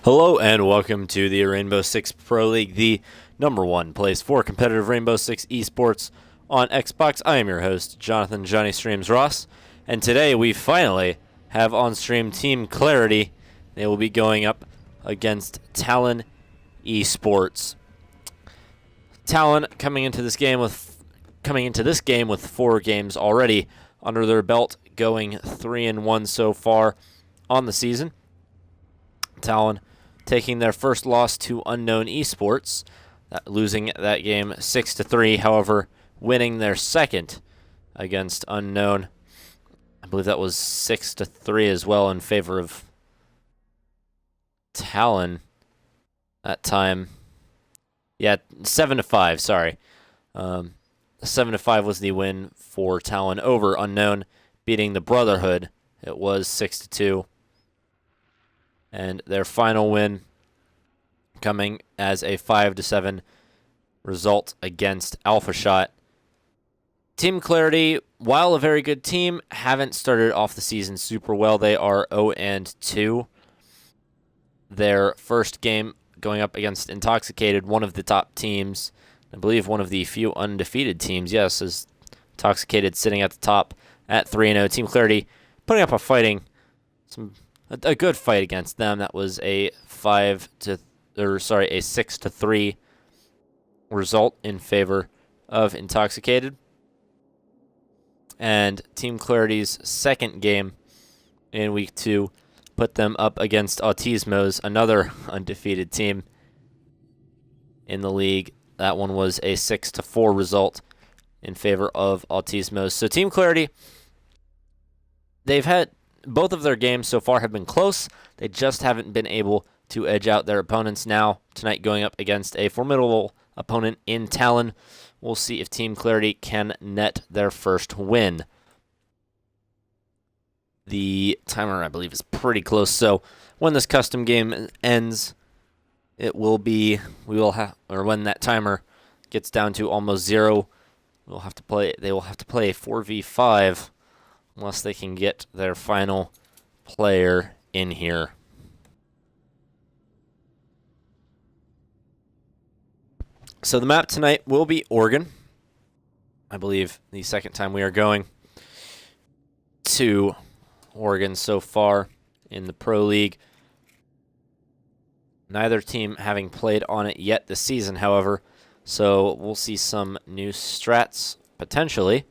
Hello and welcome to the Rainbow Six Pro League, the #1 place for competitive Rainbow Six esports on Xbox. I am your host, Jonathan Johnny Streams Ross, and today we finally have on stream Team Clarity. They will be going up against Talon esports. Talon coming into this game with 4 games already under their belt, going 3-1 so far on the season. Talon taking their first loss to Unknown Esports, losing that game 6-3. However, winning their second against Unknown. I believe that was 6-3 as well in favor of Talon that time. Yeah, 7-5. Sorry, 7-5 was the win for Talon over Unknown, beating the Brotherhood. It was 6-2. And their final win coming as a 5-7 result against Alpha Shot. Team Clarity, while a very good team, haven't started off the season super well. They are 0-2. Their first game going up against Intoxicated, one of the top teams. I believe one of the few undefeated teams. Yes, is Intoxicated sitting at the top at 3-0. Team Clarity putting up a good fight against them. That was a 6-3 result in favor of Intoxicated. And Team Clarity's second game in week 2 put them up against Autismos, another undefeated team in the league. That one was a 6-4 result in favor of Autismos. So Team Clarity, they've had both of their games so far have been close. They just haven't been able to edge out their opponents. Now, tonight going up against a formidable opponent in Talon. We'll see if Team Clarity can net their first win. The timer, I believe, is pretty close. So when this custom game ends, when that timer gets down to almost 0, they will have to play a 4v5. Unless they can get their final player in here. So the map tonight will be Oregon. I believe the second time we are going to Oregon so far in the Pro League. Neither team having played on it yet this season, however. So we'll see some new strats potentially.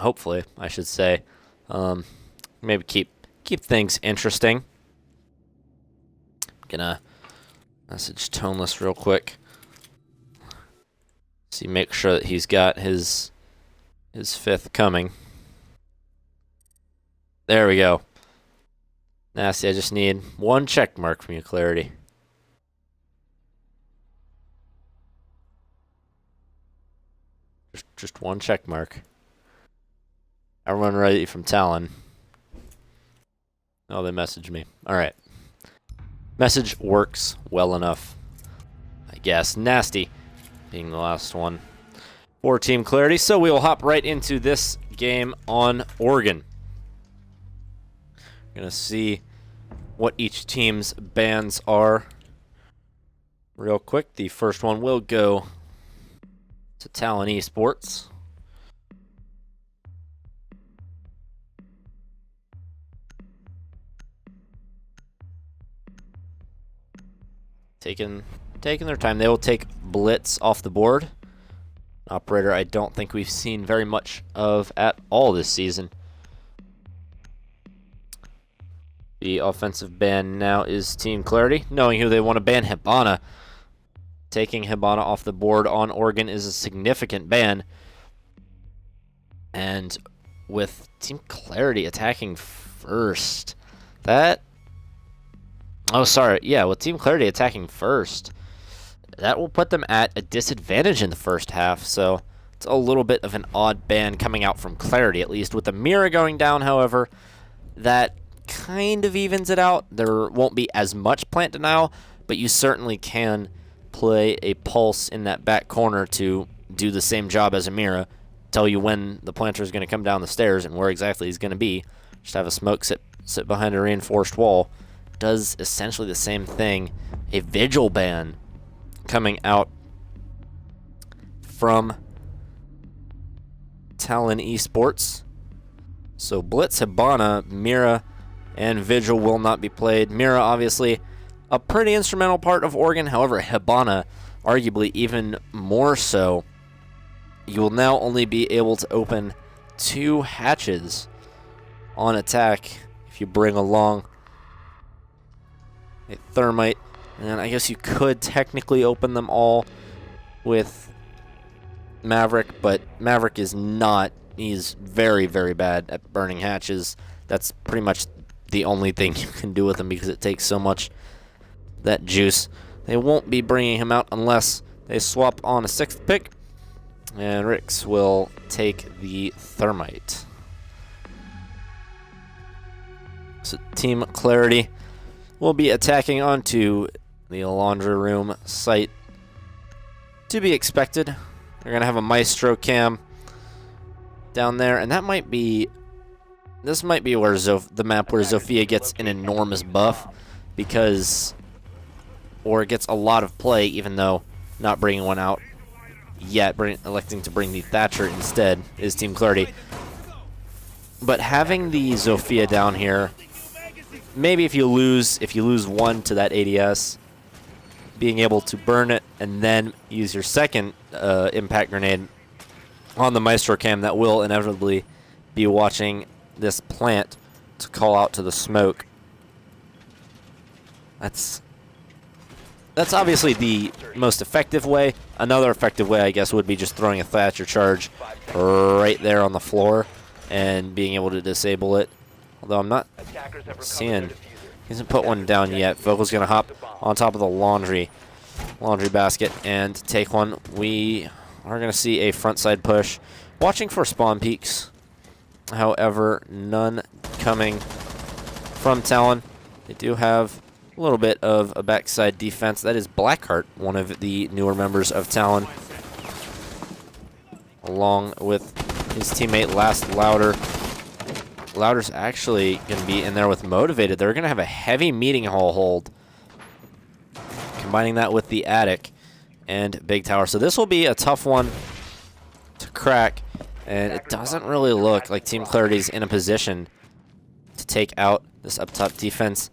Hopefully, I should say. Maybe keep things interesting. Gonna message Toneless real quick. See, make sure that he's got his 5th coming. There we go. Nasty, I just need one check mark from you, Clarity. Just one check mark. Everyone ready from Talon. Oh, they messaged me. All right. Message works well enough, I guess. Nasty being the last one for Team Clarity. So we will hop right into this game on Oregon. We're going to see what each team's bans are real quick. The first one will go to Talon Esports. Taking their time. They will take Blitz off the board. Operator I don't think we've seen very much of at all this season. The offensive ban now is Team Clarity, knowing who they want to ban. Hibana. Taking Hibana off the board on Oregon is a significant ban. And with Team Clarity attacking first, with Team Clarity attacking first, that will put them at a disadvantage in the first half, so it's a little bit of an odd ban coming out from Clarity, at least. With the Mira going down, however, that kind of evens it out. There won't be as much plant denial, but you certainly can play a Pulse in that back corner to do the same job as a Mira, tell you when the planter is going to come down the stairs and where exactly he's going to be. Just have a smoke sit behind a reinforced wall. does essentially the same thing. A Vigil ban coming out from Talon esports. So Blitz, Hibana, Mira, and Vigil will not be played. Mira, obviously, a pretty instrumental part of Oregon. However, Hibana, arguably even more so. You will now only be able to open 2 hatches on attack if you bring along a Thermite. And I guess you could technically open them all with Maverick, but Maverick is not. He's very, very bad at burning hatches. That's pretty much the only thing you can do with him because it takes so much that juice. They won't be bringing him out unless they swap on a 6th pick. And Rix will take the Thermite. So Team Clarity will be attacking onto the laundry room site. To be expected. They're going to have a Maestro cam down there. And that might be... This might be where the map where Zofia gets an enormous buff. Because... Or it gets a lot of play even though not bringing one out yet, electing to bring the Thatcher instead is Team Clarity. But having the Zofia down here, maybe if you lose one to that ADS, being able to burn it and then use your second impact grenade on the Maestro cam that will inevitably be watching this plant to call out to the smoke. That's obviously the most effective way. Another effective way, I guess, would be just throwing a Thatcher charge right there on the floor and being able to disable it. Although I'm not seeing... He hasn't put one down yet. Vogel's going to hop on top of the laundry basket and take one. We are going to see a frontside push. Watching for spawn peaks. However, none coming from Talon. They do have a little bit of a backside defense. That is Blackheart, one of the newer members of Talon, along with his teammate Last Louder. Louder's actually going to be in there with Motivated. They're going to have a heavy meeting hall hold, combining that with the Attic and Big Tower. So this will be a tough one to crack, and it doesn't really look like Team Clarity's in a position to take out this up top defense.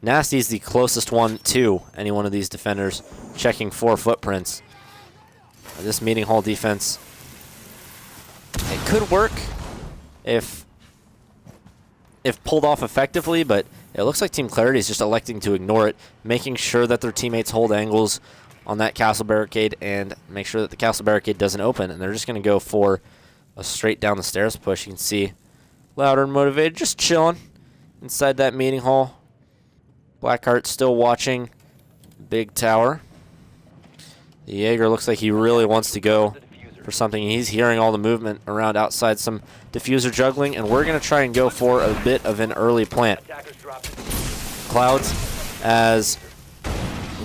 Nasty's the closest one to any one of these defenders, checking for footprints. This meeting hall defense, it could work if pulled off effectively, but it looks like Team Clarity is just electing to ignore it, making sure that their teammates hold angles on that castle barricade and make sure that the castle barricade doesn't open, and they're just going to go for a straight down the stairs push. You can see Louder and Motivated just chilling inside that meeting hall. Blackheart still watching Big Tower. The Jaeger looks like he really wants to go for something. He's hearing all the movement around outside, some diffuser juggling, and we're going to try and go for a bit of an early plant. Clouds as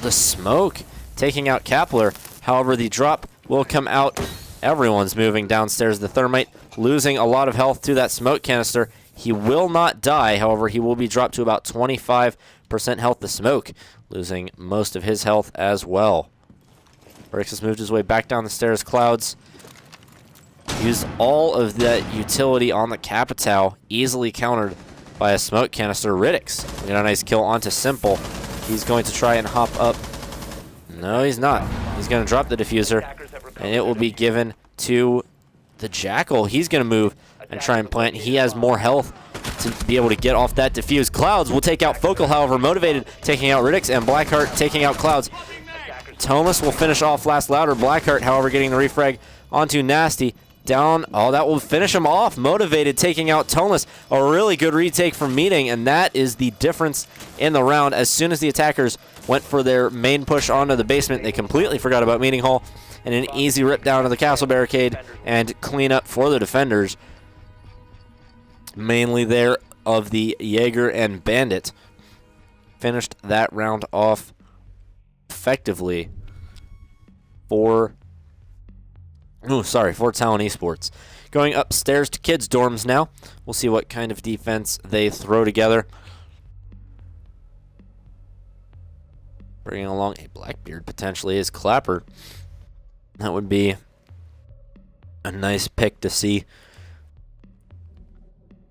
the smoke taking out Kepler. However, the drop will come out. Everyone's moving downstairs. The Thermite losing a lot of health to that smoke canister. He will not die. However, he will be dropped to about 25% health. The smoke losing most of his health as well. Rix has moved his way back down the stairs. Clouds used all of that utility on the Capitao, easily countered by a smoke canister. Riddix got a nice kill onto Simple. He's going to try and hop up. No, he's not. He's going to drop the diffuser, and it will be given to the Jackal. He's going to move and try and plant. He has more health to be able to get off that diffuse. Clouds will take out Focal, however, Motivated taking out Riddix, and Blackheart taking out Clouds. Thomas will finish off Last Louder. Blackheart, however, getting the refrag onto Nasty. Down. Oh, that will finish him off. Motivated taking out Thomas. A really good retake from Meeting, and that is the difference in the round. As soon as the attackers went for their main push onto the basement, they completely forgot about Meeting Hall, and an easy rip down to the castle barricade and clean up for the defenders. Mainly there of the Jaeger and Bandit. Finished that round off effectively for Talon Esports. Going upstairs to kids' dorms now. We'll see what kind of defense they throw together. Bringing along a Blackbeard potentially is Clapper. That would be a nice pick to see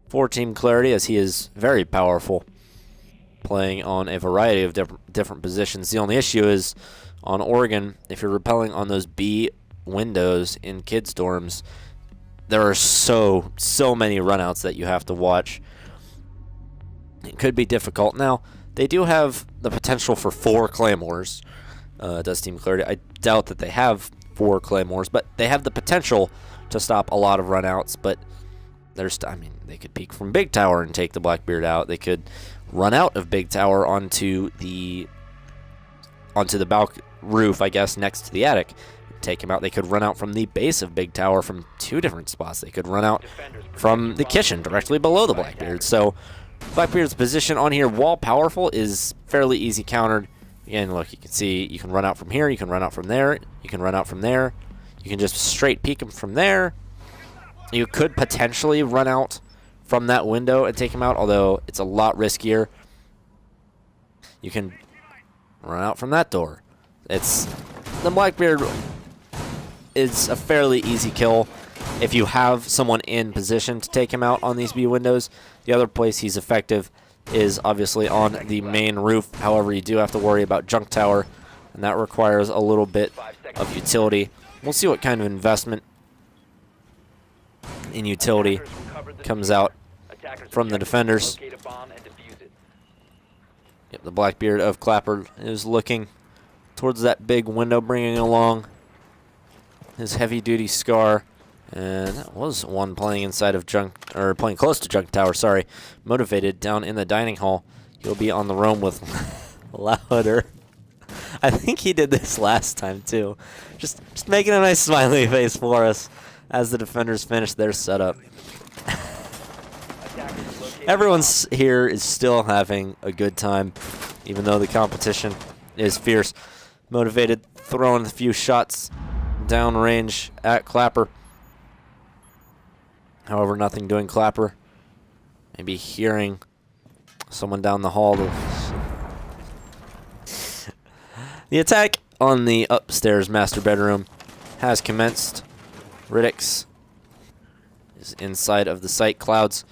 for Team Clarity, as he is very powerful, playing on a variety of different positions. The only issue is on Oregon, if you're repelling on those B windows in kids' dorms, there are so many runouts that you have to watch. It could be difficult. Now, they do have the potential for 4 Claymores, does Team Clarity. I doubt that they have 4 Claymores, but they have the potential to stop a lot of runouts. But they could peek from Big Tower and take the Blackbeard out. They could run out of Big Tower onto the roof, I guess, next to the attic. Take him out. They could run out from the base of Big Tower from 2 different spots. They could run out from the kitchen directly below the Blackbeard. So Blackbeard's position on here, while powerful, is fairly easy countered. Again, look, you can see you can run out from here, you can run out from there, you can run out from there. You can just straight peek him from there. You could potentially run out from that window and take him out, although it's a lot riskier. You can run out from that door. The Blackbeard is a fairly easy kill if you have someone in position to take him out on these B windows. The other place he's effective is obviously on the main roof. However, you do have to worry about Junk Tower, and that requires a little bit of utility. We'll see what kind of investment in utility comes out from the defenders. Yep, the Blackbeard of Clapper is looking towards that big window, bringing along his heavy-duty Scar. And that was one playing inside of playing close to Junk Tower, sorry. Motivated down in the dining hall. He'll be on the roam with Louder. I think he did this last time too. Just making a nice smiley face for us as the defenders finish their setup. Everyone's here is still having a good time, even though the competition is fierce. Motivated, throwing a few shots downrange at Clapper. However, nothing doing Clapper. Maybe hearing someone down the hall. The attack on the upstairs master bedroom has commenced. Riddix is inside of the sight clouds,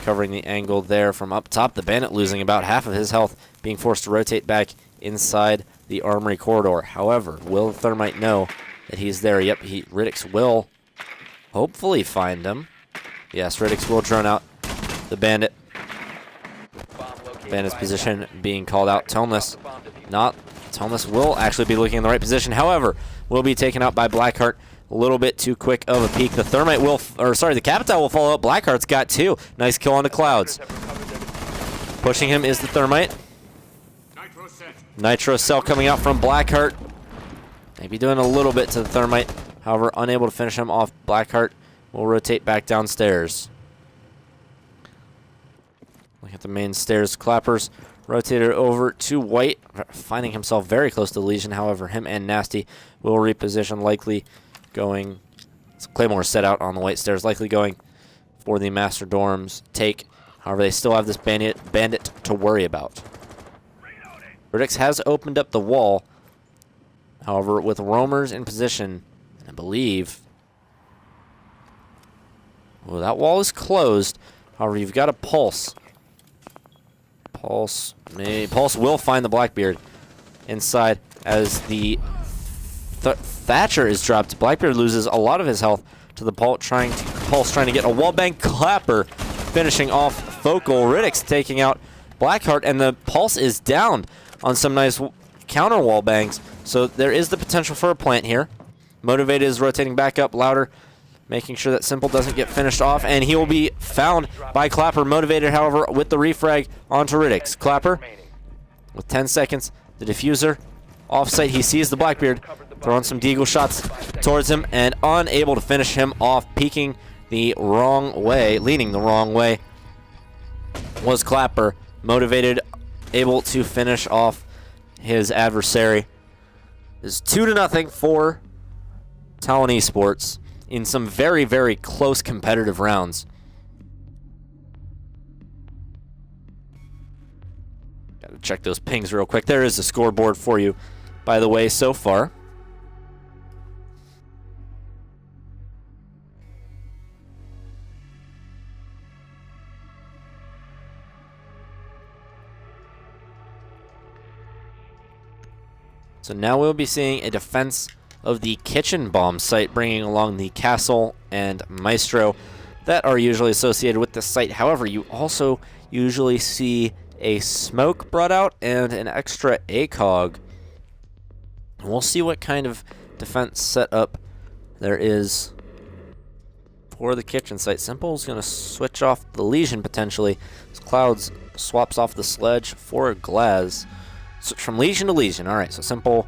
covering the angle there from up top. The Bandit losing about half of his health, being forced to rotate back inside the armory corridor. However, will the Thermite know that he's there? Yep, Riddix will hopefully find him. Yes, Riddix will drone out the Bandit. Bandit's position being called out. Toneless will actually be looking in the right position. However, will be taken out by Blackheart. A little bit too quick of a peek. The Thermite will, the Capitao will follow up. Blackheart's got 2. Nice kill on the clouds. Pushing him is the Thermite. Nitro Cell coming out from Blackheart. Maybe doing a little bit to the Thermite. However, unable to finish him off. Blackheart will rotate back downstairs. Look at the main stairs. Clappers rotated over to White, finding himself very close to Legion. However, him and Nasty will reposition, likely going. Claymore set out on the White stairs, likely going for the Master Dorms take. However, they still have this bandit to worry about. Riddix has opened up the wall. However, with roamers in position, I believe. Well, that wall is closed. However, you've got a Pulse. Pulse will find the Blackbeard inside as the Thatcher is dropped. Blackbeard loses a lot of his health to the Pulse trying to get a wallbang. Clapper finishing off Focal. Riddix taking out Blackheart, and the Pulse is down on some nice counter wallbangs. So there is the potential for a plant here. Motivated is rotating back up. Louder making sure that Simple doesn't get finished off, and he will be found by Clapper. Motivated, however, with the refrag onto Riddix. Clapper with 10 seconds. The diffuser offsite. He sees the Blackbeard, throwing some deagle shots towards him, and unable to finish him off. Peeking the wrong way, leaning the wrong way, was Clapper. Motivated, able to finish off his adversary. It's 2-0 for Talon Esports in some very, very close competitive rounds. Got a check those pings real quick. There is a scoreboard for you, by the way, so far. So now we'll be seeing a defense of the kitchen bomb site, bringing along the castle and maestro that are usually associated with the site. However, you also usually see a smoke brought out and an extra ACOG. We'll see what kind of defense setup there is for the kitchen site. Simple is going to switch off the Legion potentially, as Clouds swaps off the sledge for a Glaz. Switch from Legion to Legion. Alright, so Simple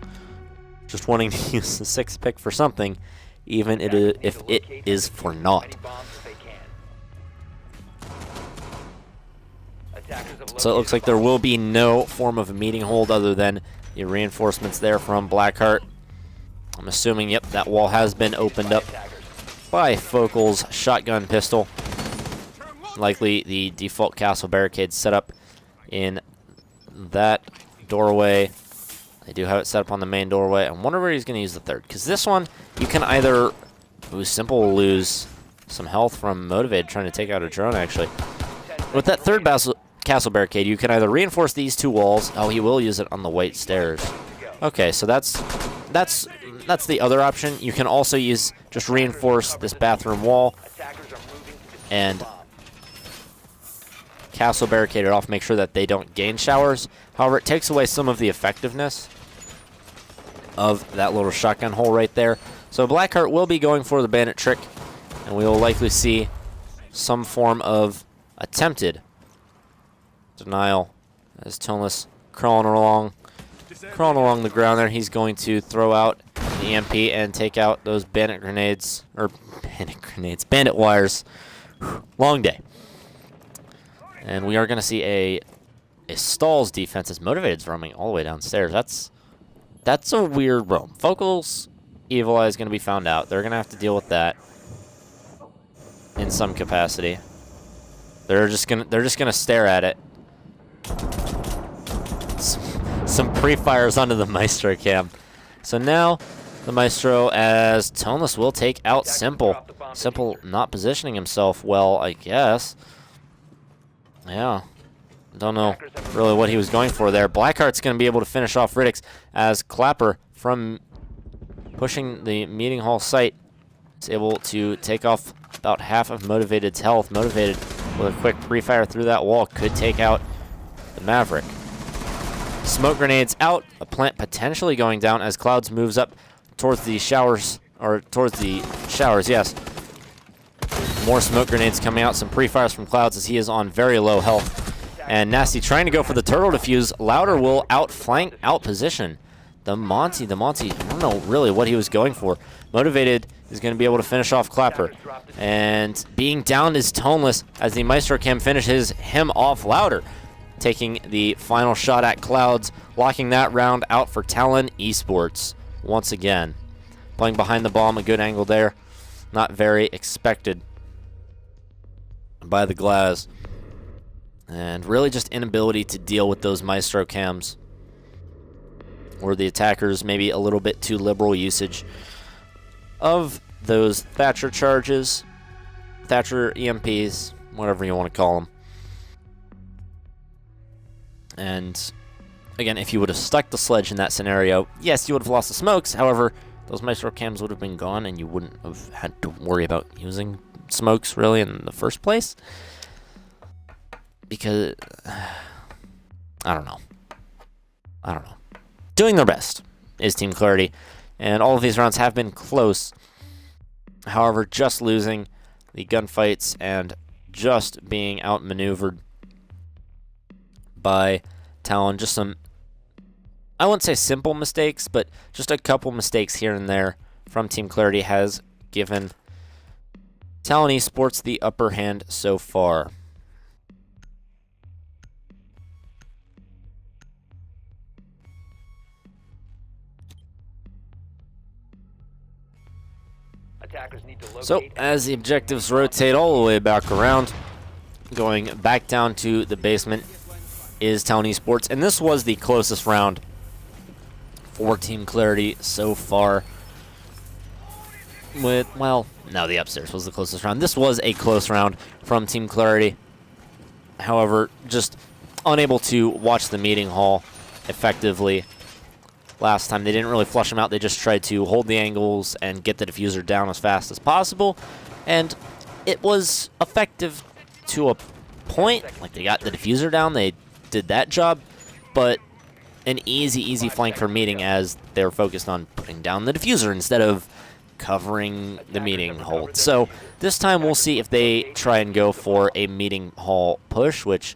just wanting to use the 6th pick for something, even if it is for naught. So it looks like there will be no form of a meeting hold other than the reinforcements there from Blackheart. I'm assuming, yep, that wall has been opened up by Focal's shotgun pistol. Likely the default castle barricade set up in that doorway. They do have it set up on the main doorway. I wonder where he's going to use the 3rd, because this one you can either... Ooh, Simple will lose some health from Motivated trying to take out a drone, actually. With that 3rd castle barricade, you can either reinforce these 2 walls. Oh, he will use it on the white stairs. Okay, so that's the other option. You can also just reinforce this bathroom wall and castle barricade it off, make sure that they don't gain showers. However, it takes away some of the effectiveness of that little shotgun hole right there. So Blackheart will be going for the bandit trick, and we will likely see some form of attempted denial as Toneless crawling along the ground there. He's going to throw out the EMP and take out those bandit wires. Long day. And we are going to see a Stalls defense as Motivated's roaming all the way downstairs. That's a weird roam. Focal's Evil Eye is going to be found out. They're going to have to deal with that in some capacity. They're just gonna stare at it. Some pre-fires onto the Maestro cam. So now the Maestro, as Toneless will take out Simple. Simple not positioning himself well, I guess. Yeah. Don't know really what he was going for there. Blackheart's going to be able to finish off Riddix as Clapper, from pushing the meeting hall site, is able to take off about half of Motivated's health. Motivated, with a quick pre-fire through that wall, could take out the Maverick. Smoke grenades out. A plant potentially going down as Clouds moves up towards the showers, yes. More smoke grenades coming out. Some pre-fires from Clouds as he is on very low health. And Nasty trying to go for the turtle defuse. Louder will outflank, outposition the Monty. I don't know really what he was going for. Motivated is going to be able to finish off Clapper. And being downed is Toneless as the Maestro Cam finishes him off. Louder taking the final shot at Clouds, locking that round out for Talon Esports once again. Playing behind the bomb, a good angle there. Not very expected by the Glaz. And really just inability to deal with those Maestro Cams. Or the attackers, maybe a little bit too liberal usage of those Thatcher charges, Thatcher EMPs, whatever you want to call them. And again, if you would have stuck the sledge in that scenario, yes, you would have lost the smokes. However, those Maestro Cams would have been gone and you wouldn't have had to worry about using smokes really in the first place. Because, I don't know. Doing their best is Team Clarity, and all of these rounds have been close. However, just losing the gunfights and just being outmaneuvered by Talon. Just some, I wouldn't say simple mistakes, but just a couple mistakes here and there from Team Clarity has given Talon Esports the upper hand so far. So, as the objectives rotate all the way back around, going back down to the basement, is Talon esports, and this was the closest round for Team Clarity so far. Well, no, the upstairs was the closest round. This was a close round from Team Clarity. However, just unable to watch the meeting hall effectively last time. They didn't really flush them out. They just tried to hold the angles and get the diffuser down as fast as possible. And it was effective to a point. Like, they got the diffuser down. They did that job. But an easy flank for meeting, as they were focused on putting down the diffuser instead of covering the meeting hold. So this time we'll see if they try and go for a meeting hall push, which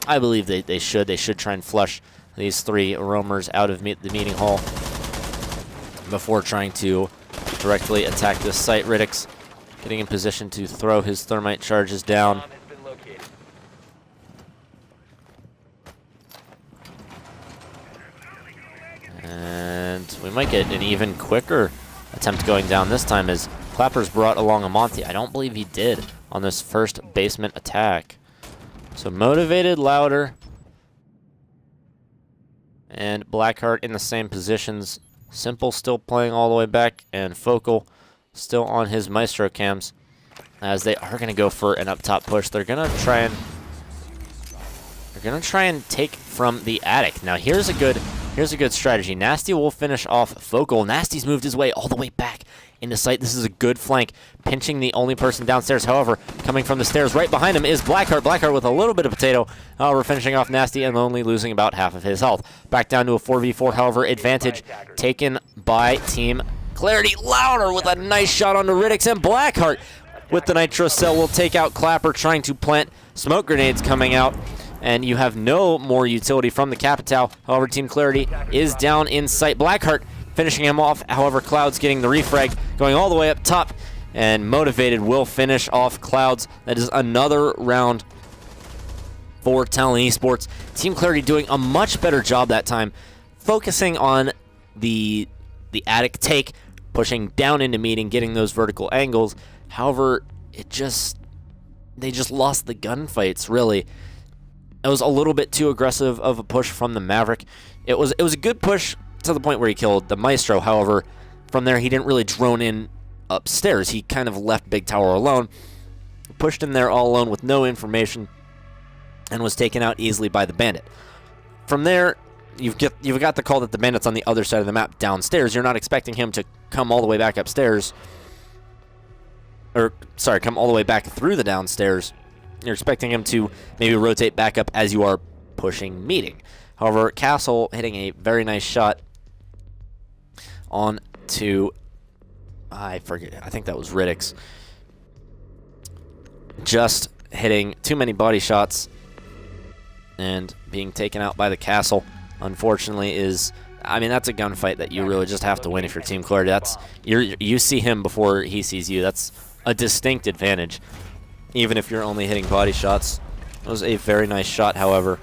I believe they should. They should try and flush these three roamers out of the meeting hall before trying to directly attack this site. Riddick's getting in position to throw his thermite charges down. And we might get an even quicker attempt going down this time, as Clapper's brought along a Monty. I don't believe he did on this first basement attack. So motivated, Louder, and Blackheart in the same positions. Simple still playing all the way back, and Focal still on his Maestro cams, as they are going to go for an up top push. They're going to try and take from the attic. Now here's a good strategy. Nasty will finish off Focal. Nasty's moved his way all the way back into sight. This is a good flank, pinching the only person downstairs. However, coming from the stairs right behind him is Blackheart. Blackheart with a little bit of potato. However, finishing off Nasty and only losing about half of his health. Back down to a 4v4. However, advantage taken by Team Clarity. Louder with a nice shot onto Riddick's, and Blackheart with the Nitro Cell will take out Clapper, trying to plant smoke grenades coming out. And you have no more utility from the Capital. However, Team Clarity is down in sight. Blackheart finishing him off. However, Clouds getting the refrag, going all the way up top. And Motivated will finish off Clouds. That is another round for Talon esports. Team Clarity doing a much better job that time, focusing on the attic take, pushing down into meeting, getting those vertical angles. However, they just lost the gunfights, really. It was a little bit too aggressive of a push from the Maverick. It was a good push to the point where he killed the Maestro. However, from there he didn't really drone in upstairs. He kind of left Big Tower alone, pushed in there all alone with no information, and was taken out easily by the Bandit. From there, you've got the call that the Bandit's on the other side of the map downstairs. You're not expecting him to come all the way back upstairs, or sorry, come all the way back through the downstairs. You're expecting him to maybe rotate back up as you are pushing meeting. However, Castle hitting a very nice shot on to, I forget, I think that was Riddick's. Just hitting too many body shots and being taken out by the Castle, unfortunately, is, I mean, that's a gunfight that you really just have to win if you're Team Clarity. You see him before he sees you. That's a distinct advantage, even if you're only hitting body shots. It was a very nice shot, however.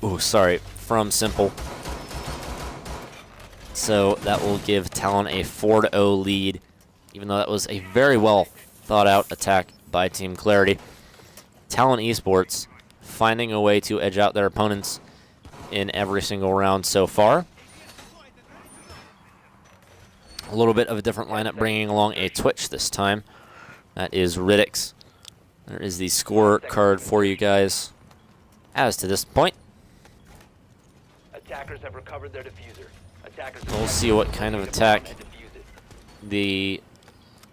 Ooh, sorry, from Simple. So that will give Talon a 4-0 lead, even though that was a very well thought out attack by Team Clarity. Talon esports finding a way to edge out their opponents in every single round so far. A little bit of a different lineup, bringing along a Twitch this time. That is Riddick's. There is the score card for you guys as to this point. Attackers have recovered their diffuser. We'll see what kind of attack the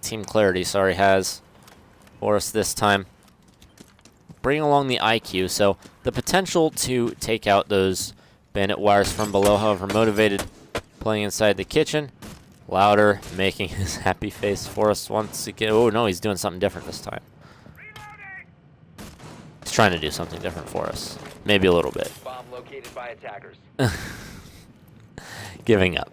Team Clarity, has for us this time. Bring along the IQ, so the potential to take out those Bandit wires from below. However, Motivated playing inside the kitchen. Louder making his happy face for us once again. Oh no, he's doing something different this time. He's trying to do something different for us. Maybe a little bit. Bomb located by attackers. Giving up.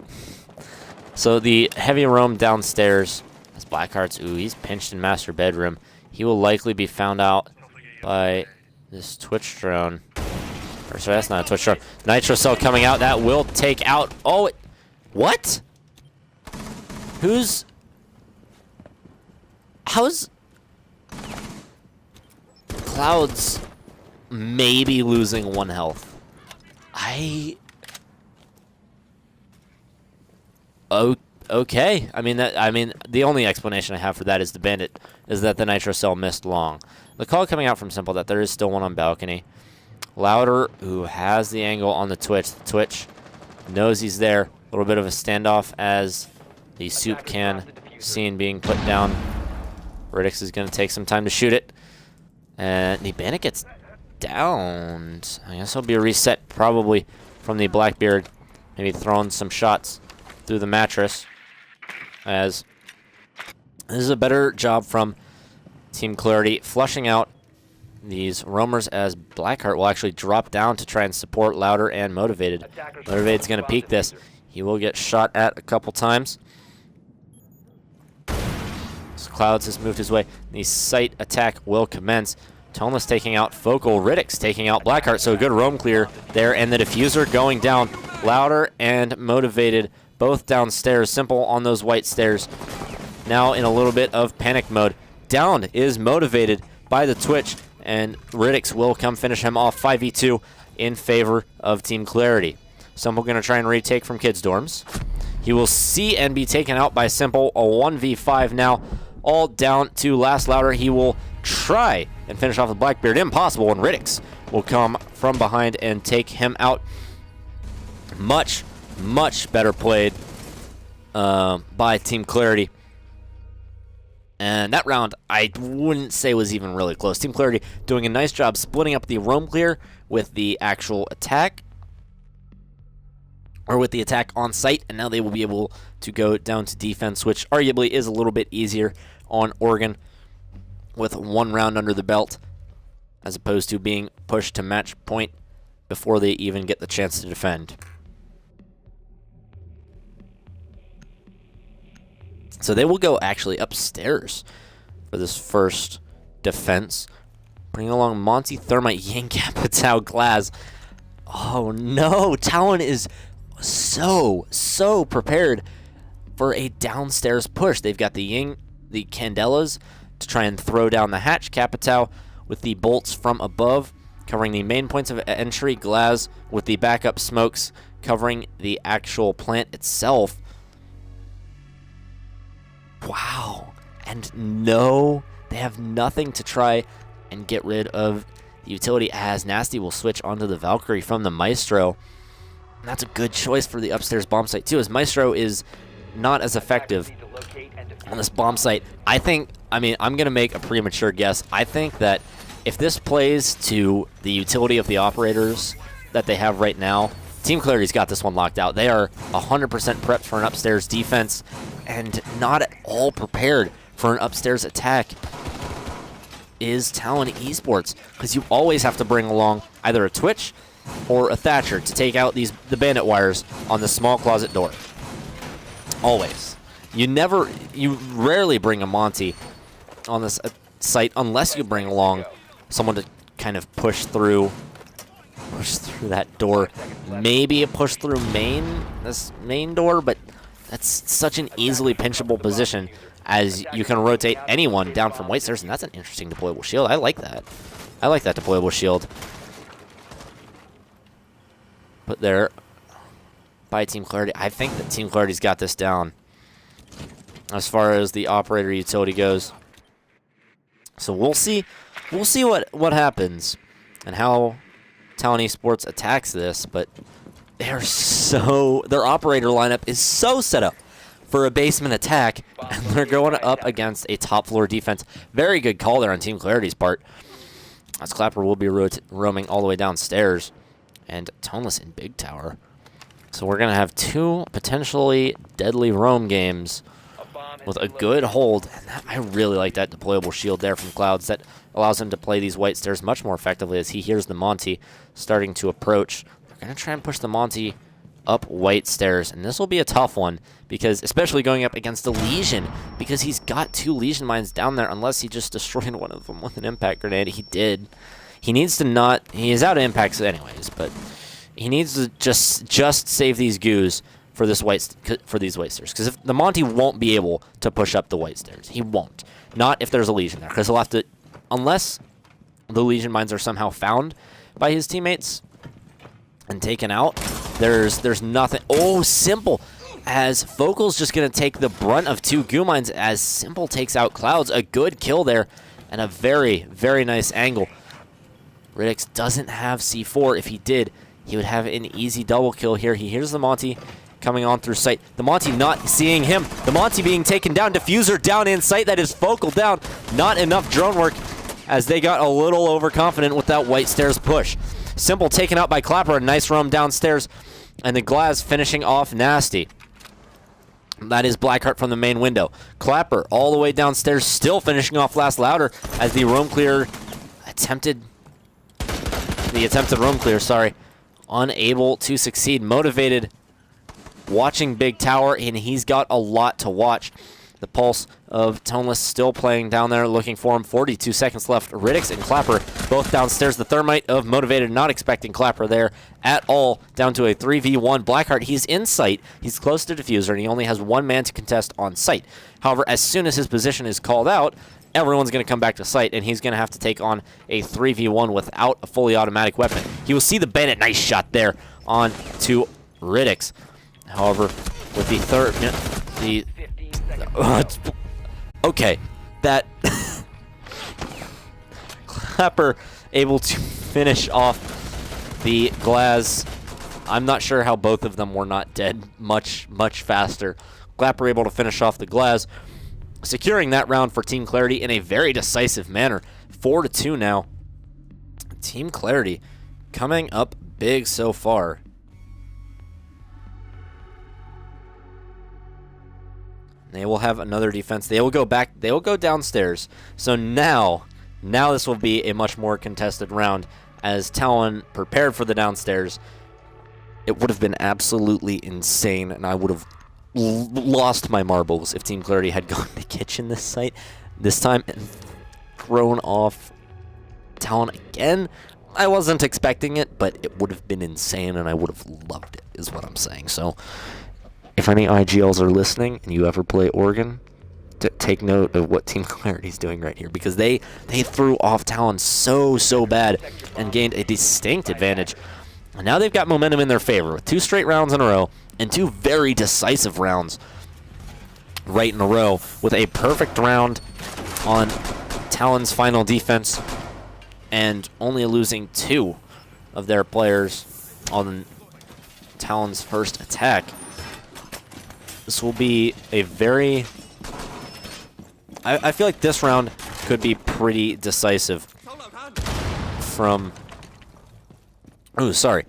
So the heavy roam downstairs, as Blackheart's, he's pinched in master bedroom. He will likely be found out by this Twitch drone. Or sorry, that's not a Twitch drone. Nitro Cell coming out. That will take out. Oh, what? How's Clouds maybe losing 1 health. Okay. I mean, the only explanation I have for that is the bandit is that the nitro cell missed long. The call coming out from Simple that there is still one on balcony. Louder, who has the angle on the Twitch. The Twitch knows he's there. A little bit of a standoff as the soup can scene being put down. Riddix is going to take some time to shoot it. And the bandit gets downed. I guess it'll be a reset probably from the Blackbeard. Maybe throwing some shots through the mattress. As this is a better job from Team Clarity flushing out these roamers as Blackheart will actually drop down to try and support Louder and Motivated. Motivated's going to peek this. He will get shot at a couple times. So Clouds has moved his way. The sight attack will commence. Toneless taking out Focal. Riddix taking out Blackheart. So a good roam clear there. And the diffuser going down. Louder and Motivated both downstairs. Simple on those white stairs. Now in a little bit of panic mode. Down is Motivated by the Twitch. And Riddix will come finish him off 5v2 in favor of Team Clarity. Simple going to try and retake from Kids Dorms. He will see and be taken out by Simple. A 1v5 now. All down to Last Louder. He will try and finish off the Blackbeard. Impossible, and Riddix will come from behind and take him out. Much, much better played by Team Clarity. And that round, I wouldn't say was even really close. Team Clarity doing a nice job splitting up the roam clear with the actual attack. Or with the attack on site, and now they will be able to go down to defense, which arguably is a little bit easier on Oregon with 1 round under the belt, as opposed to being pushed to match point before they even get the chance to defend. So they will go actually upstairs for this first defense. Bringing along Monty, Thermite, Yang, Capitao, Glass. Oh no, Talon is so prepared for a downstairs push. They've got the Ying, the Candelas to try and throw down the hatch. Capitao with the bolts from above covering the main points of entry. Glass with the backup smokes covering the actual plant itself. Wow. And no, they have nothing to try and get rid of the utility, as Nasty will switch onto the Valkyrie from the Maestro. And that's a good choice for the upstairs bomb site too, as Maestro is not as effective on this bomb site. I'm going to make a premature guess. I think that if this plays to the utility of the operators that they have right now, Team Clarity's got this one locked out. They are 100% prepped for an upstairs defense and not at all prepared for an upstairs attack is Talon Esports, because you always have to bring along either a Twitch or a Thatcher to take out the bandit wires on the small closet door. Always. You rarely bring a Monty on this site unless you bring along someone to kind of push through that door. Maybe a push through this main door, but that's such an easily pinchable position, as you can rotate anyone down from white stairs, and that's an interesting deployable shield. I like that. I like that deployable shield. Put there by Team Clarity. I think that Team Clarity's got this down as far as the operator utility goes. So we'll see what happens and how Talon Esports attacks this, but their operator lineup is so set up for a basement attack, and they're going up against a top floor defense. Very good call there on Team Clarity's part, as Clapper will be roaming all the way downstairs, and Toneless in Big Tower. So we're going to have 2 potentially deadly roam games with a good hold, and I really like that deployable shield there from Clouds. That allows him to play these white stairs much more effectively as he hears the Monty starting to approach. They're going to try and push the Monty up white stairs, and this will be a tough one, because especially going up against the Legion, because he's got 2 Legion mines down there, unless he just destroyed one of them with an impact grenade. He did. He needs to not... He is out of impacts anyways, but he needs to just save these goos for these white stairs, because if the Monty won't be able to push up the white stairs. He won't. Not if there's a Legion there, because he'll have to... Unless the Legion mines are somehow found by his teammates and taken out, there's nothing. Oh, Simple, as Focal's just going to take the brunt of 2 goo mines as Simple takes out Clouds. A good kill there and a very, very nice angle. Riddix doesn't have C4. If he did, he would have an easy double kill here. He hears the Monty coming on through sight. The Monty not seeing him. The Monty being taken down. Diffuser down in sight. That is Focal down. Not enough drone work as they got a little overconfident with that white stairs push. Simple taken out by Clapper. A nice roam downstairs. And the Glaz finishing off nasty. That is Blackheart from the main window. Clapper all the way downstairs, still finishing off last Louder as the roam clear attempted roam clear, sorry, unable to succeed. Motivated, watching Big Tower, and he's got a lot to watch. The pulse of Toneless still playing down there, looking for him. 42 seconds left. Riddix and Clapper both downstairs. The Thermite of Motivated not expecting Clapper there at all. Down to a 3v1. Blackheart, he's in sight. He's close to Diffuser, and he only has 1 man to contest on site. However, as soon as his position is called out, everyone's going to come back to site, and he's going to have to take on a 3v1 without a fully automatic weapon. He will see the Bandit. Nice shot there on to Riddix. However, with the third... okay, that Clapper able to finish off the Glaz. I'm not sure how both of them were not dead much faster. Clapper able to finish off the Glaz, securing that round for Team Clarity in a very decisive manner. 4-2 now. Team Clarity coming up big so far. They will have another defense. They will go back. They will go downstairs. So now this will be a much more contested round as Talon prepared for the downstairs. It would have been absolutely insane, and I would have lost my marbles if Team Clarity had gone to kitchen this time and thrown off Talon again. I wasn't expecting it, but it would have been insane, and I would have loved it, is what I'm saying. So if any IGLs are listening and you ever play Oregon, take note of what Team Clarity's doing right here, because they threw off Talon so bad and gained a distinct advantage. And now they've got momentum in their favor with 2 straight rounds in a row and 2 very decisive rounds right in a row, with a perfect round on Talon's final defense and only losing 2 of their players on Talon's first attack. This will be a very... I feel like this round could be pretty decisive from... Oh, sorry.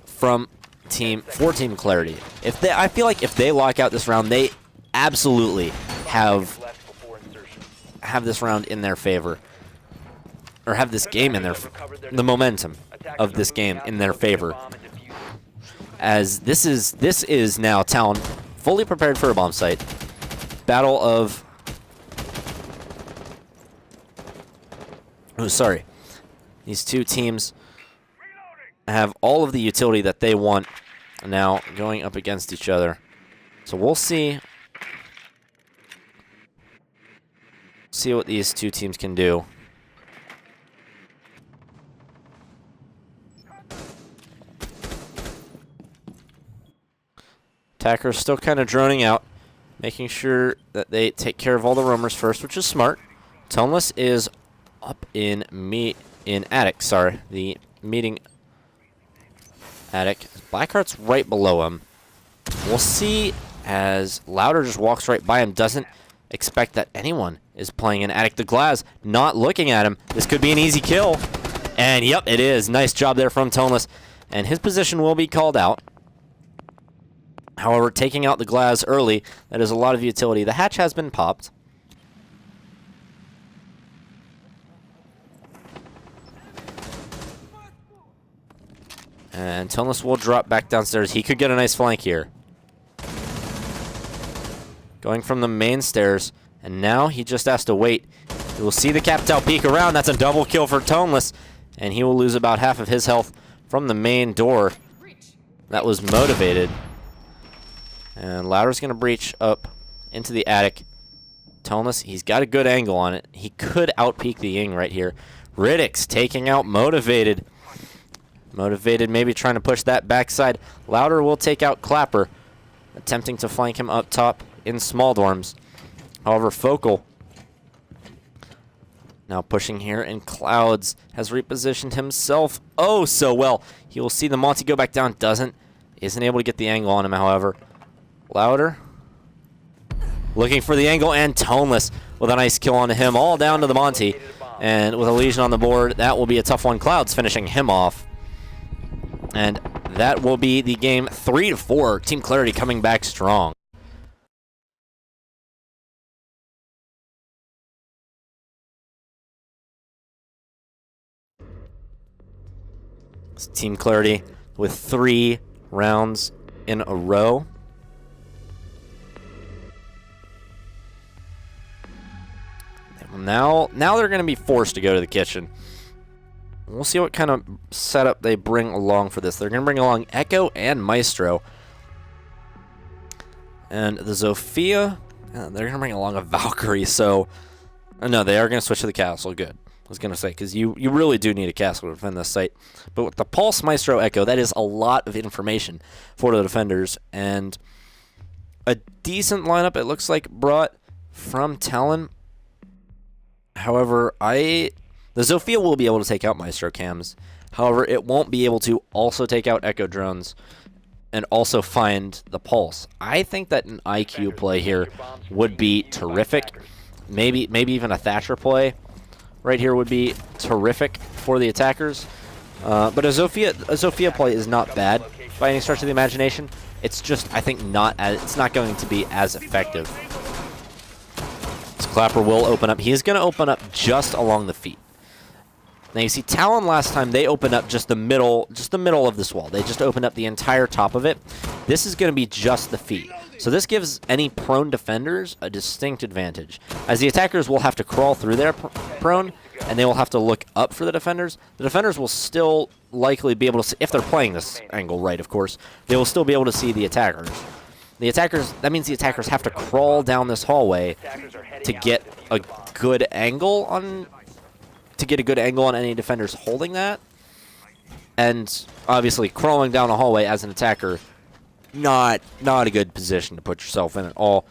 From Team Clarity. I feel like if they lock out this round, they absolutely have this round in their favor. Or have this game in their... the momentum of this game in their favor. As this is now Talon fully prepared for a bomb site. Battle of... Oh, sorry. These 2 teams have all of the utility that they want now going up against each other. So we'll see what these 2 teams can do. Attacker's still kind of droning out, making sure that they take care of all the roamers first, which is smart. Toneless is up in attic, sorry, the meeting attic. Blackheart's right below him. We'll see as Louder just walks right by him, doesn't expect that anyone is playing in attic. The Glaz not looking at him. This could be an easy kill. And yep, it is. Nice job there from Toneless. And his position will be called out. However, taking out the Glaz early, that is a lot of utility. The hatch has been popped. And Toneless will drop back downstairs. He could get a nice flank here. Going from the main stairs, and now he just has to wait. He will see the Capital peek around. That's a double kill for Toneless, and he will lose about half of his health from the main door. That was motivated. And Louder's going to breach up into the attic. Toneless, he's got a good angle on it. He could out-peek the Ying right here. Riddix taking out Motivated. Motivated maybe trying to push that backside. Louder will take out Clapper, attempting to flank him up top in small dorms. However, Focal now pushing here, and Clouds has repositioned himself oh so well. He will see the Monty go back down. Isn't able to get the angle on him, however. Louder looking for the angle, and Toneless with a nice kill on him, all down to the Monty. And with a Legion on the board, that will be a tough one. Clouds finishing him off. And that will be the game 3-4. Team Clarity coming back strong. It's Team Clarity with 3 rounds in a row. Now they're going to be forced to go to the kitchen. We'll see what kind of setup they bring along for this. They're going to bring along Echo and Maestro. And the Zofia, they're going to bring along a Valkyrie. So, no, they are going to switch to the castle. Good. I was going to say, because you really do need a castle to defend this site. But with the Pulse, Maestro, Echo, that is a lot of information for the defenders. And a decent lineup, it looks like, brought from Talon. However, the Zofia will be able to take out Maestro cams. However, it won't be able to also take out Echo drones and also find the Pulse. I think that an IQ play here would be terrific. Maybe even a Thatcher play right here would be terrific for the attackers. But a Zofia play is not bad by any stretch of the imagination. It's just, I think, it's not going to be as effective. Clapper will open up. He's going to open up just along the feet. Now you see Talon last time, they opened up just the middle of this wall. They just opened up the entire top of it. This is going to be just the feet. So this gives any prone defenders a distinct advantage, as the attackers will have to crawl through their prone, and they will have to look up for the defenders. The defenders will still likely be able to see, if they're playing this angle right, of course, they will still be able to see the attackers. That means the attackers have to crawl down this hallway to get a good angle on any defenders holding that. And obviously crawling down a hallway as an attacker, not a good position to put yourself in at all.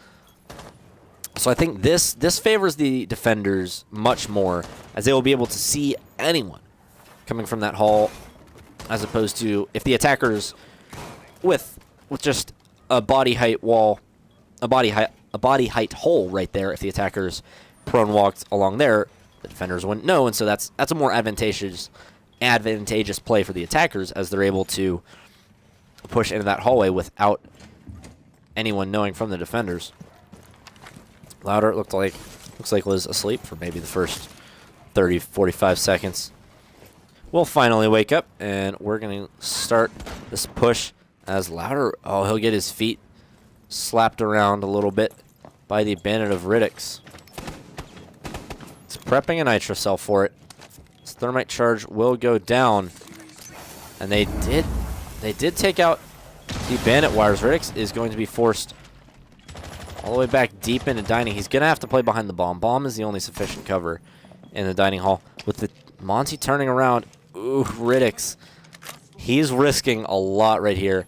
So I think this favors the defenders much more, as they will be able to see anyone coming from that hall, as opposed to if the attackers with just a body height wall, a body height hole right there. If the attackers prone walked along there, the defenders wouldn't know, and so that's a more advantageous play for the attackers, as they're able to push into that hallway without anyone knowing from the defenders. Louder, it looks like was asleep for maybe the first 30-45 seconds. We'll finally wake up, and we're going to start this push. As Louder, he'll get his feet slapped around a little bit by the Bandit of Riddix. It's prepping a Nitro Cell for it. This Thermite charge will go down. And they did take out the Bandit wires. Riddix is going to be forced all the way back deep into dining. He's going to have to play behind the bomb. Bomb is the only sufficient cover in the dining hall. With the Monty turning around, ooh, Riddix. He's risking a lot right here.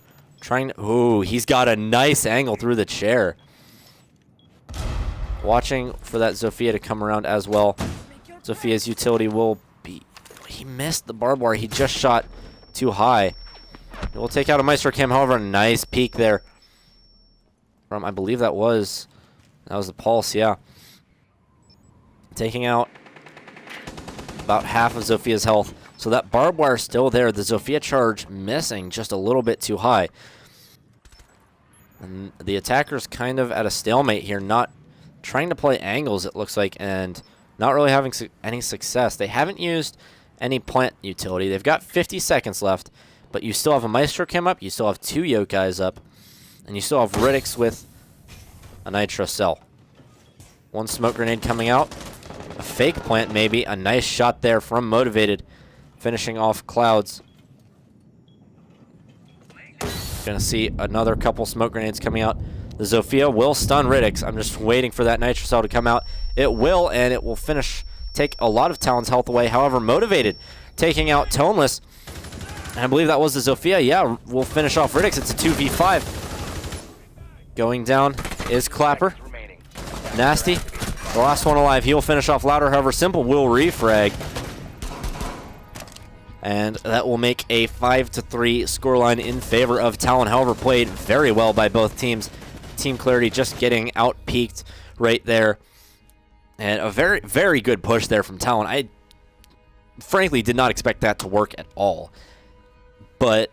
He's got a nice angle through the chair. Watching for that Zofia to come around as well. Zofia's utility will be... He missed the barbed wire. He just shot too high. We'll take out a Maestro Cam. However, a nice peek there from, I believe that was the Pulse, yeah. Taking out about half of Zofia's health. So that barbed wire is still there. The Zofia charge missing just a little bit too high. And the attacker's kind of at a stalemate here, not trying to play angles, it looks like, and not really having any success. They haven't used any plant utility. They've got 50 seconds left, but you still have a Maestro Cam up, you still have 2 Yokais up, and you still have Riddix with a Nitro Cell. 1 smoke grenade coming out. A fake plant, maybe. A nice shot there from Motivated, finishing off Clouds. Gonna see another couple smoke grenades coming out. The Zofia will stun Riddix. I'm just waiting for that Nitro Cell to come out. It will, and it will finish take a lot of Talon's health away. However, Motivated taking out Toneless. And I believe that was the Zofia. Yeah, we'll finish off Riddix. It's a 2v5. Going down is Clapper. Nasty, the last one alive. He will finish off Louder. However, Simple will refrag. And that will make a 5-3 scoreline in favor of Talon. However, played very well by both teams. Team Clarity just getting out-peaked right there. And a very, very good push there from Talon. I frankly did not expect that to work at all. But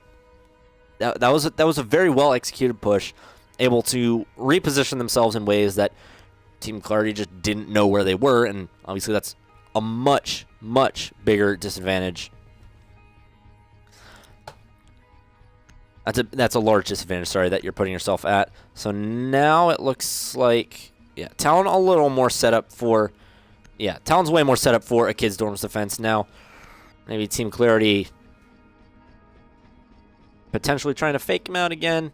that was a very well-executed push, able to reposition themselves in ways that Team Clarity just didn't know where they were, and obviously that's a much, much bigger disadvantage. That's a large disadvantage, sorry, that you're putting yourself at. So now it looks like, yeah, Talon a little more set up for, yeah, Talon's way more set up for a Kids Dorm's defense. Now, maybe Team Clarity potentially trying to fake him out again.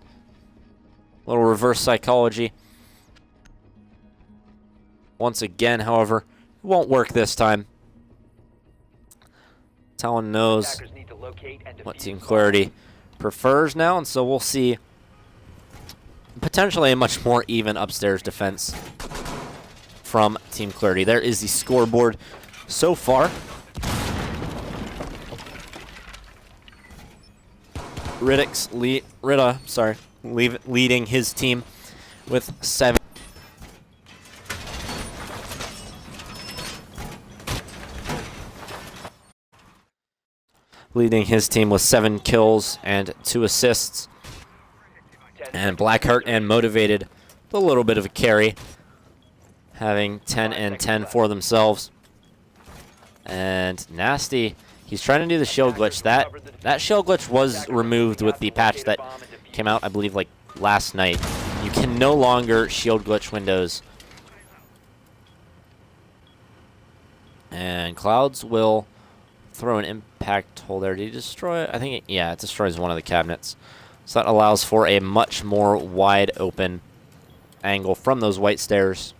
A little reverse psychology. Once again, however, it won't work this time. Talon knows what Team Clarity prefers now, and so we'll see potentially a much more even upstairs defense from Team Clarity. There is the scoreboard so far. Leading his team with 7. Leading his team with 7 kills and 2 assists. And Blackheart and Motivated with a little bit of a carry, having 10 and 10 for themselves. And Nasty, he's trying to do the shield glitch. That shield glitch was removed with the patch that came out, I believe, like last night. You can no longer shield glitch windows. And Clouds will throw an impact hole there. Did he destroy it? I think, yeah, it destroys one of the cabinets. So that allows for a much more wide open angle from those white stairs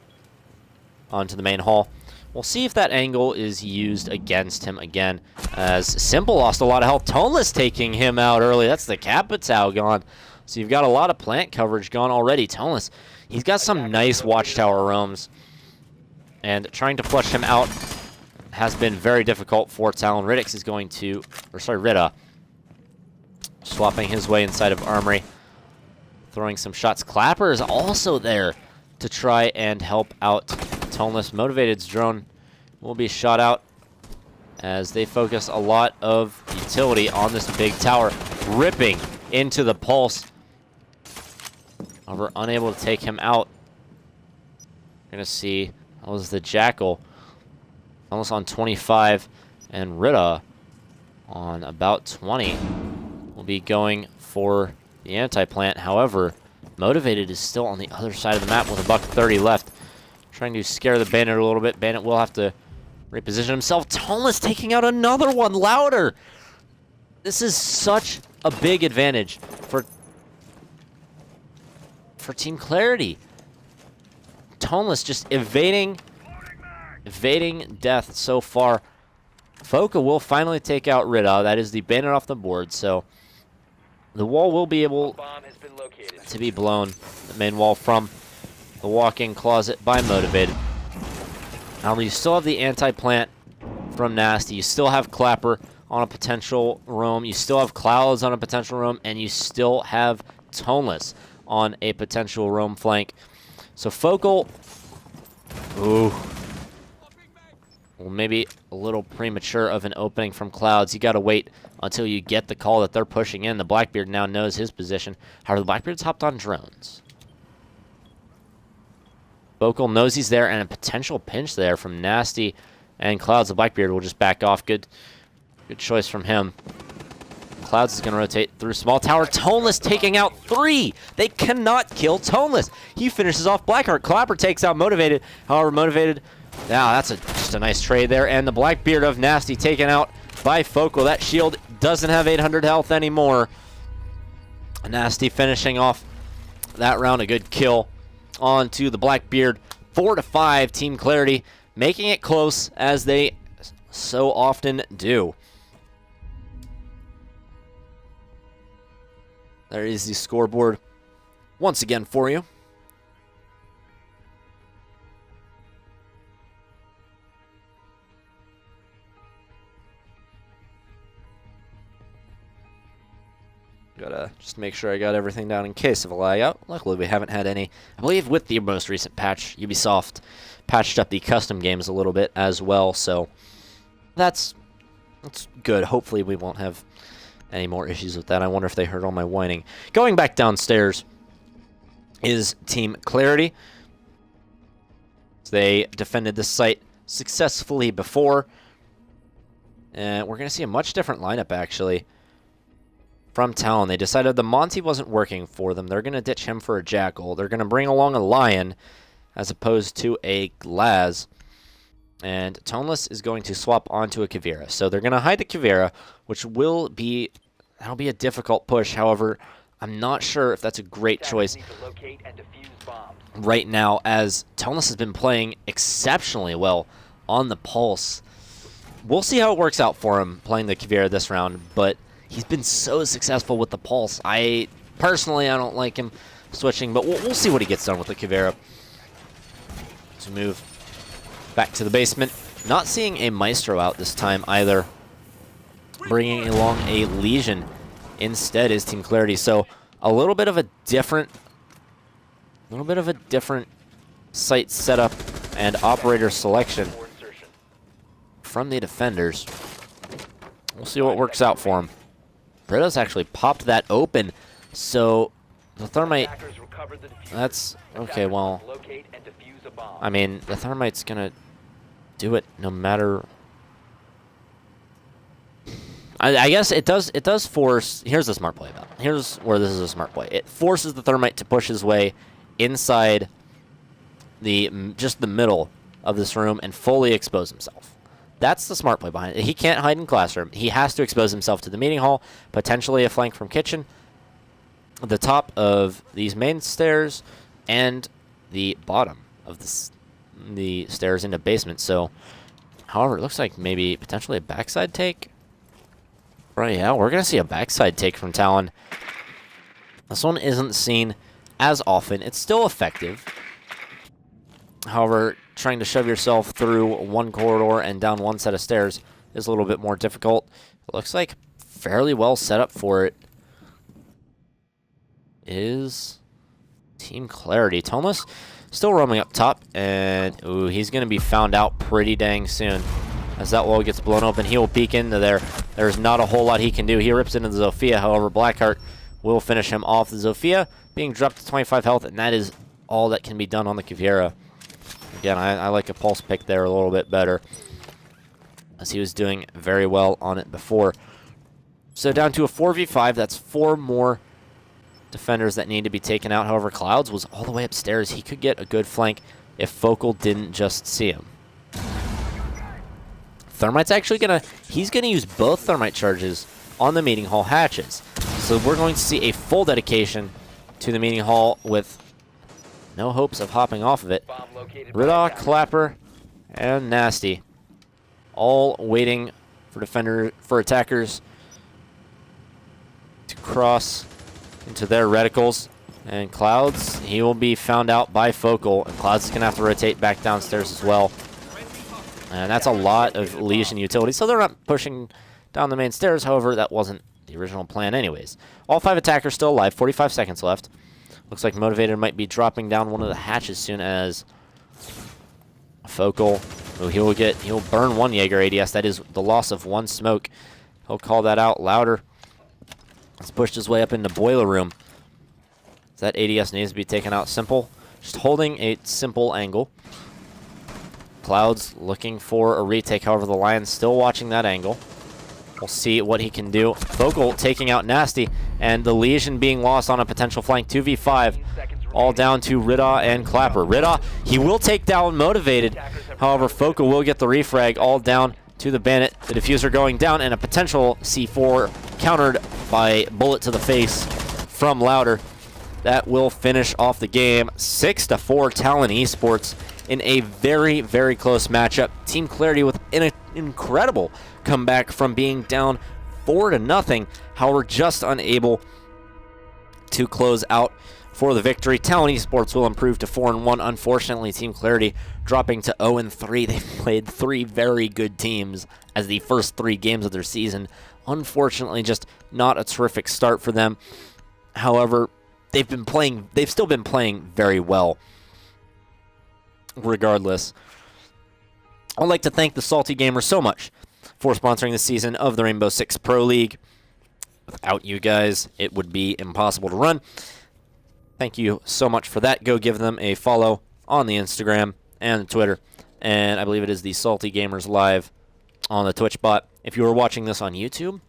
onto the main hall. We'll see if that angle is used against him again, as Simple lost a lot of health. Toneless taking him out early. That's the Capitao gone. So you've got a lot of plant coverage gone already. Toneless, he's got some nice watchtower roams, and trying to flush him out has been very difficult for Talon. Riddix is going to, or sorry, Ridda, swapping his way inside of Armory, throwing some shots. Clapper is also there to try and help out Toneless. Motivated's drone will be shot out as they focus a lot of utility on this big tower, ripping into the Pulse. We're unable to take him out. We're going to see, that was the Jackal, almost on 25, and Ridda on about 20. Will be going for the anti-plant. However, Motivated is still on the other side of the map with $130 left. Trying to scare the Bandit a little bit. Bandit will have to reposition himself. Toneless taking out another one. Louder. This is such a big advantage for Team Clarity. Toneless just evading death so far. Foca will finally take out Ridda. That is the Bandit off the board, so the wall will be able to be blown, the main wall, from the walk-in closet by Motivated. However, you still have the anti-plant from Nasty. You still have Clapper on a potential roam. You still have Clouds on a potential roam, and you still have Toneless on a potential roam flank. So Focal, ooh, well, maybe a little premature of an opening from Clouds. You got to wait until you get the call that they're pushing in. The Blackbeard now knows his position. However, the Blackbeard's hopped on drones. Focal knows he's there, and a potential pinch there from Nasty and Clouds. The Blackbeard will just back off. Good choice from him. Clouds is going to rotate through small tower. Toneless taking out 3. They cannot kill Toneless. He finishes off Blackheart. Clapper takes out Motivated. However, Motivated, yeah, that's just a nice trade there. And the Blackbeard of Nasty taken out by Focal. That shield doesn't have 800 health anymore. Nasty finishing off that round. A good kill on to the Blackbeard. 4-5 Team Clarity making it close as they so often do. There is the scoreboard once again for you. Gotta just make sure I got everything down in case of a lag out. Luckily, we haven't had any. I believe with the most recent patch, Ubisoft patched up the custom games a little bit as well, so that's good. Hopefully, we won't have any more issues with that. I wonder if they heard all my whining. Going back downstairs is Team Clarity. They defended this site successfully before, and we're going to see a much different lineup, actually. From Talon, they decided the Monty wasn't working for them. They're going to ditch him for a Jackal. They're going to bring along a Lion as opposed to a Glaz. And Toneless is going to swap onto a Kavira. So they're going to hide the Kavira, which that'll be a difficult push. However, I'm not sure if that's a great choice right now, as Toneless has been playing exceptionally well on the Pulse. We'll see how it works out for him playing the Kavira this round, but he's been so successful with the Pulse. Personally, I don't like him switching, but we'll see what he gets done with the Kavira. To move back to the basement. Not seeing a Maestro out this time either. Bringing along a Legion instead is Team Clarity. So a little bit of a different site setup and operator selection from the defenders. We'll see what works out for him. Britta's actually popped that open, so the Thermite, that's, okay, well, I mean, the Thermite's gonna do it no matter, I guess it does force, here's the smart play about it. Here's where this is a smart play. It forces the Thermite to push his way inside just the middle of this room and fully expose himself. That's the smart play behind it. He can't hide in Classroom. He has to expose himself to the meeting hall, potentially a flank from Kitchen, the top of these main stairs, and the bottom of the stairs into basement. So, however, it looks like maybe potentially a backside take. Right, yeah, we're going to see a backside take from Talon. This one isn't seen as often. It's still effective. However, trying to shove yourself through one corridor and down one set of stairs is a little bit more difficult. It looks like fairly well set up for it is Team Clarity. Toneless still roaming up top, and ooh, he's going to be found out pretty dang soon. As that wall gets blown open, he will peek into there. There's not a whole lot he can do. He rips into the Zofia, however, Blackheart will finish him off. The Zofia being dropped to 25 health, and that is all that can be done on the Kavira. Again, I like a Pulse pick there a little bit better, as he was doing very well on it before. So down to a 4v5, that's 4 more defenders that need to be taken out. However, Clouds was all the way upstairs. He could get a good flank if Focal didn't just see him. Thermite's actually he's gonna use both Thermite charges on the meeting hall hatches. So we're going to see a full dedication to the meeting hall with no hopes of hopping off of it. Ridaw, Clapper, and Nasty all waiting for attackers to cross into their reticles. And Clouds, he will be found out by Focal, and Clouds is going to have to rotate back downstairs as well. And that's a lot of Legion utility, so they're not pushing down the main stairs. However, that wasn't the original plan anyways. All 5 attackers still alive, 45 seconds left. Looks like Motivated might be dropping down one of the hatches soon as Focal. Oh, he'll burn one Jaeger ADS. That is the loss of 1 smoke. He'll call that out louder. He's pushed his way up into Boiler Room. That ADS needs to be taken out simple. Just holding a simple angle. Clouds looking for a retake. However, the Lion's still watching that angle. We'll see what he can do. Focal taking out Nasty, and the Legion being lost on a potential flank. 2v5, all down to Ridaw and Clapper. Ridaw, he will take down Motivated. However, Focal will get the refrag, all down to the Bandit. The diffuser going down, and a potential C4 countered by bullet to the face from Louder. That will finish off the game. 6-4 Talon Esports in a very, very close matchup. Team Clarity with an incredible comeback from being down 4-0. However, just unable to close out for the victory. Talon esports will improve to 4-1. Unfortunately, Team Clarity dropping to 0-3. They've played 3 very good teams as the first 3 games of their season. Unfortunately, just not a terrific start for them. However, they've still been playing very well. Regardless, I'd like to thank the Salty Gamers so much for sponsoring the season of the Rainbow Six Pro League. Without you guys, it would be impossible to run. Thank you so much for that. Go give them a follow on the Instagram and the Twitter. And I believe it is the Salty Gamers Live on the Twitch bot. If you are watching this on YouTube,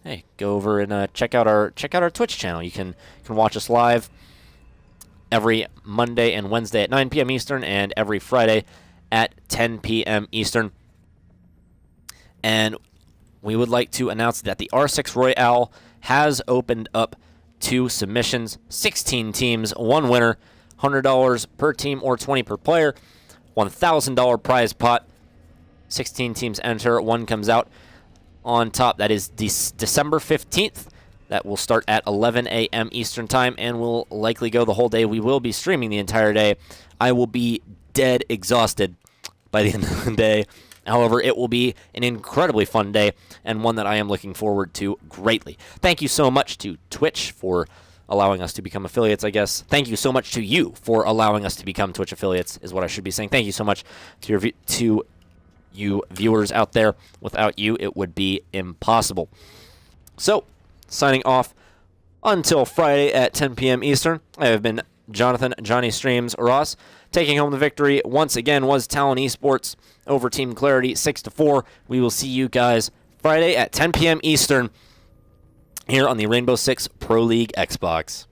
hey, go over and check out our Twitch channel. You can watch us live every Monday and Wednesday at 9 p.m. Eastern and every Friday at 10 p.m. Eastern. And we would like to announce that the R6 Royale has opened up 2 submissions, 16 teams, 1 winner, $100 per team or $20 per player, $1,000 prize pot. 16 teams enter, 1 comes out on top. That is December 15th. That will start at 11 a.m. Eastern Time and will likely go the whole day. We will be streaming the entire day. I will be dead exhausted by the end of the day. However, it will be an incredibly fun day and one that I am looking forward to greatly. Thank you so much to Twitch for allowing us to become affiliates, I guess. Thank you so much to you for allowing us to become Twitch affiliates, is what I should be saying. Thank you so much to you viewers out there. Without you, it would be impossible. So, signing off until Friday at 10 p.m. Eastern, I have been Jonathan Johnny Streams Ross. Taking home the victory once again was Talon esports over Team Clarity 6-4. We will see you guys Friday at 10 p.m. Eastern here on the Rainbow Six Pro League Xbox.